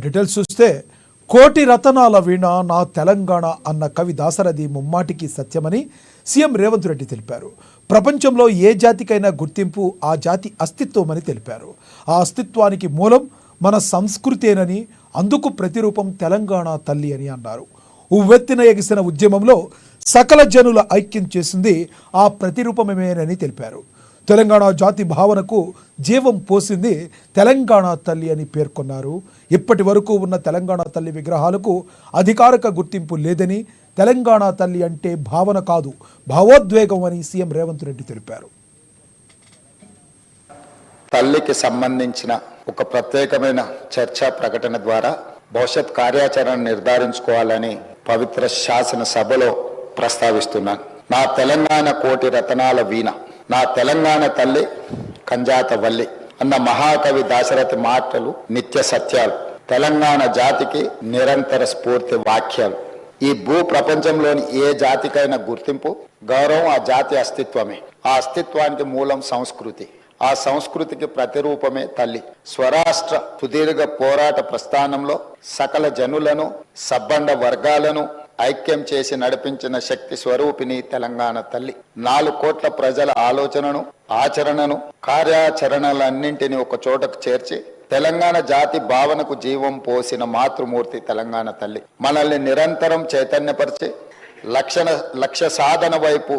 Details చూస్తే కోటి రతనాల వీణ నా తెలంగాణ అన్న కవి దాశరథి ముమ్మాటికి సత్యమని సీఎం రేవంత్ రెడ్డి తెలిపారు. ప్రపంచంలో ఏ జాతికైనా గుర్తింపు ఆ జాతి అస్తిత్వమని తెలిపారు. ఆ అస్తిత్వానికి మూలం మన సంస్కృతేనని, అందుకు ప్రతిరూపం తెలంగాణ తల్లి అని అన్నారు. ఉవ్వెత్తిన ఎగిసిన ఉద్యమంలో సకల జనుల ఐక్యం చేసింది ఆ ప్రతిరూపమేనని తెలిపారు. తెలంగాణ జాతి భావనకు జీవం పోసింది తెలంగాణ తల్లి అని పేర్కొన్నారు. ఇప్పటి వరకు ఉన్న తెలంగాణ తల్లి విగ్రహాలకు అధికారిక గుర్తింపు లేదని, తెలంగాణ తల్లి అంటే భావన కాదు భావోద్వేగం అని సీఎం రేవంత్ రెడ్డి తెలిపారు. తల్లికి సంబంధించిన ఒక ప్రత్యేకమైన చర్చా ప్రకటన ద్వారా భవిష్యత్ కార్యాచరణ నిర్ధారించుకోవాలని పవిత్ర శాసన సభలో ప్రస్తావిస్తున్నాను. నా తెలంగాణ కోటి రతనాల వీణ, నా తెలంగాణ తల్లి కంజాత వల్లి అన్న మహాకవి దాశరథి మాటలు నిత్య సత్యాలు, తెలంగాణ జాతికి నిరంతర స్ఫూర్తి వాక్యాలు. ఈ భూ ప్రపంచంలోని ఏ జాతికైనా గుర్తింపు, గౌరవం ఆ జాతి అస్తిత్వమే. ఆ అస్తిత్వానికి మూలం సంస్కృతి, ఆ సంస్కృతికి ప్రతిరూపమే తల్లి. స్వరాష్ట్ర సుదీర్ఘ పోరాట ప్రస్థానంలో సకల జనులను, సబ్బండ వర్గాలను ఐక్యం చేసి నడిపించిన శక్తి స్వరూపిణి తెలంగాణ తల్లి. 4 కోట్ల ప్రజల ఆలోచనను, ఆచరణను, కార్యాచరణలన్నింటినీ ఒక చోటకు చేర్చి తెలంగాణ జాతి భావనకు జీవం పోసిన మాతృమూర్తి తెలంగాణ తల్లి. మనల్ని నిరంతరం చైతన్యపరిచి లక్ష్య సాధన వైపు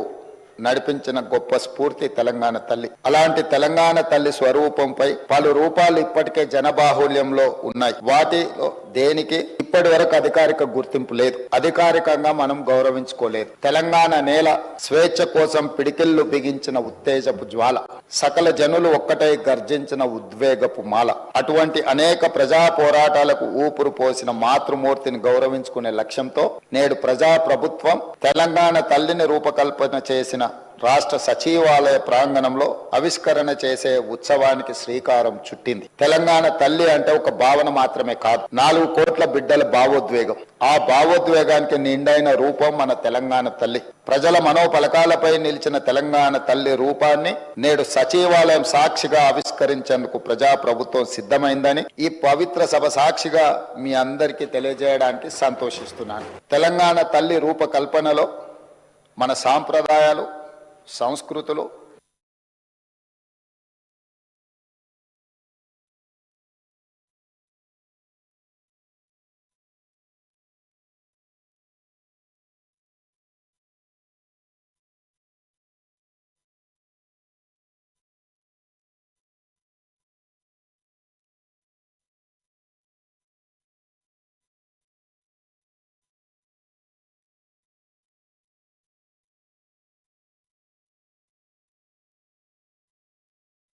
నడిపించిన గొప్ప స్ఫూర్తి తెలంగాణ తల్లి. అలాంటి తెలంగాణ తల్లి స్వరూపంపై పలు రూపాలు ఇప్పటికే జనబాహుల్యంలో ఉన్నాయి. వాటిలో దేనికి ఇప్పటి వరకు అధికారిక గుర్తింపు లేదు, అధికారికంగా మనం గౌరవించుకోలేదు. తెలంగాణ నేల స్వేచ్ఛ కోసం పిడికిళ్లు బిగించిన ఉత్తేజపు జ్వాల, సకల జనులు ఒక్కటై గర్జించిన ఉద్వేగపు మాల. అటువంటి అనేక ప్రజా పోరాటాలకు ఊపిరి పోసిన మాతృమూర్తిని గౌరవించుకునే లక్ష్యంతో నేడు ప్రజా ప్రభుత్వం తెలంగాణ తల్లిని రూపకల్పన చేసిన రాష్ట్ర సచివాలయ ప్రాంగణంలో ఆవిష్కరణ చేసే ఉత్సవానికి శ్రీకారం చుట్టింది. తెలంగాణ తల్లి అంటే ఒక భావన మాత్రమే కాదు, 4 కోట్ల బిడ్డల భావోద్వేగం. ఆ భావోద్వేగానికి నిండైన రూపం మన తెలంగాణ తల్లి. ప్రజల మనోపలకాలపై నిలిచిన తెలంగాణ తల్లి రూపాన్ని నేడు సచివాలయం సాక్షిగా ఆవిష్కరించేందుకు ప్రజా ప్రభుత్వం సిద్ధమైందని ఈ పవిత్ర సభ సాక్షిగా మీ అందరికీ తెలియజేయడానికి సంతోషిస్తున్నాను. తెలంగాణ తల్లి రూపకల్పనలో మన సాంప్రదాయాలు, సంస్కృతులు,